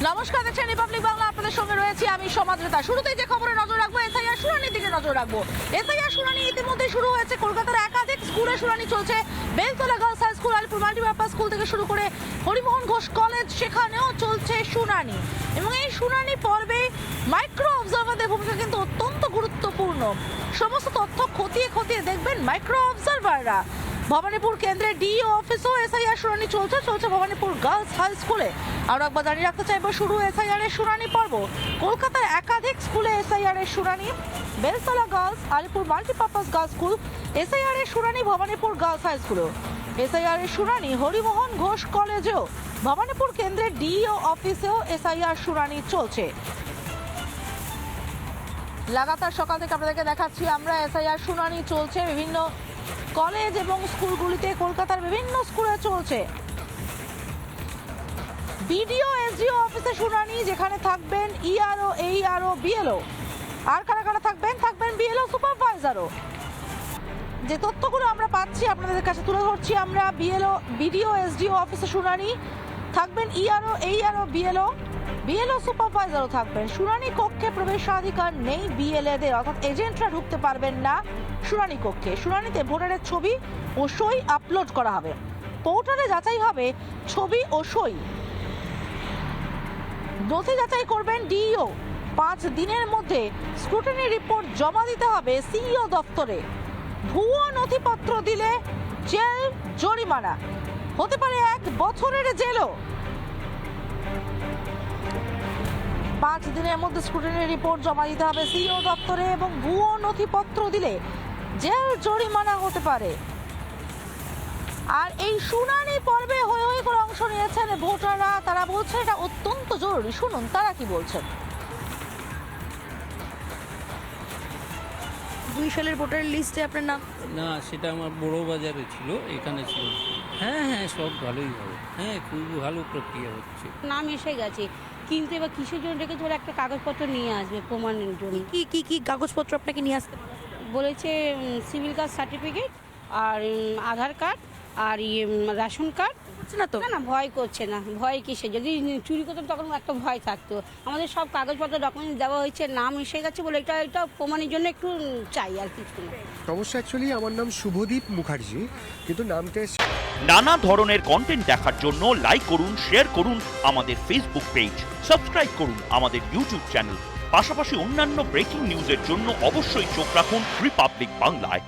নমস্কার, দেখছেন রিপাবলিক বাংলা। আপনাদের সঙ্গে রয়েছি আমি সমাদ্রতা। শুরুতেই যে খবরে নজর রাখবো, এসআইআর শুনানির দিকে নজর রাখবো। এসআইআর শুনানি ইতিমধ্যে শুরু হয়েছে। কলকাতার একাধিক স্কুলে শুনানি চলছে। Beltala girls high school, Alipore multipurpose school থেকে শুরু করে হরিমোহন ঘোষ কলেজ, সেখানেও চলছে শুনানি। এবং এই শুনানি পর্বে মাইক্রো অবজারভারদের ভূমিকা কিন্তু অত্যন্ত গুরুত্বপূর্ণ। সমস্ত তথ্য খতিয়ে খতিয়ে দেখবেন মাইক্রো অবজারভাররা। ভবানীপুর কেন্দ্রের ডিইও অফিসেও এসআইআর শুনানি চলছে ভবানীপুর গার্লস হাই স্কুলে। আর একবার জানিয়ে রাখতে চাইবো, শুরু এসআইআর এর শুনানি পর্ব। কলকাতার একাধিক স্কুলে এসআইআর এর শুনানি। Beltala girls, Alipore multipurpose girls school, SIR এর শুনানি ভবানীপুর গার্লস হাই স্কুলেও। এসআইআর এর শুনানি হরিমোহন ঘোষ কলেজেও। ভবানীপুর কেন্দ্রের ডিইও অফিসেও এসআইআর শুনানি চলছে। লাগাতার সকাল থেকে আপনাদেরকে দেখাচ্ছি আমরা, এসআইআর শুনানি চলছে বিভিন্ন কলেজ এবং স্কুলগুলিতে। কলকাতার বিভিন্ন স্কুলে চলছে। বিডিও এসডিও অফিসে শুনানি, যেখানে থাকবেন ইআরও, এইআরও, বিএলও। আর কারা কারা থাকবেন বিএলও সুপারভাইজারও। যে তথ্যগুলো আমরা পাচ্ছি আপনাদের কাছে তুলে ধরছি আমরা। বিডিও এসডিও অফিসে শুনানি, থাকবেন ইআরও, এইআরও, বিএলও সুপারভাইজারও থাকবেন। শুনানি কক্ষে প্রবেশাধিকার নেই বিএলএদের, অর্থাৎ এজেন্টরা ঢুকতে পারবেন না শুনানি কক্ষে। শুনানিতে ভোটারের ছবি ও সই আপলোড করা হবে। পোর্টালে যাচাই হবে ছবি ও সই। নথি যাচাই করবেন ডিইও। 5 দিনের মধ্যে স্ক্রুটিনি রিপোর্ট জমা দিতে হবে সিইও দপ্তরে। ভুয়ো নথিপত্র দিলে জেল, জরিমানা হতে পারে 1 বছরের জেলও। 5 দিনের মধ্যে স্ক্রুটিনি রিপোর্ট জমা দিতে হবে সিইও দপ্তরে, এবং ভুয়ো নথিপত্র দিলে জেল, জরিমানা হতে পারে। আর এই শুনানি পর্বে হই হই করে অংশ নিয়েছেন ভোটাররা। তারা বলছে এটা অত্যন্ত জরুরি। শুনুন তারা কি বলছেন। 2 সালের ভোটার লিস্টে আপনার নাম? না, সেটা আমার বড় বাজারে ছিল, এখানে ছিল। হ্যাঁ, সব ভালোই হবে। হ্যাঁ, খুব ভালো প্রক্রিয়া হচ্ছে। নাম এসে গেছে, কিন্তু এবার কিসের জন্য রেখেছে, ওরা একটা কাগজপত্র নিয়ে আসবে প্রমাণের জন্য। কি কাগজপত্র আপনাকে নিয়ে আসতে বলেছে সিভিল কাস্ট সার্টিফিকেট, আর আধার কার্ড, আর রেশন কার্ড। না তো? না, ভয় করছে না। ভয় কিসে? যদি চুরি করতাম তখন একটা ভয় থাকতো। আমাদের সব কাগজপত্র ডকুমেন্ট দেওয়া হয়েছে, নাম এসে গেছে বলে এটা প্রমাণের জন্য একটু চাই, আর কিছু না। সমস্যা অ্যাকচুয়ালি আমার নাম শুভদীপ মুখার্জি, কিন্তু নামটা নানা ধরনের কন্টেন্ট দেখার জন্য লাইক করুন, শেয়ার করুন আমাদের ফেসবুক পেজ, সাবস্ক্রাইব করুন আমাদের ইউটিউব চ্যানেল। পাশাপাশি অন্যান্য ব্রেকিং নিউজের জন্য অবশ্যই চোখ রাখুন রিপাবলিক বাংলায়।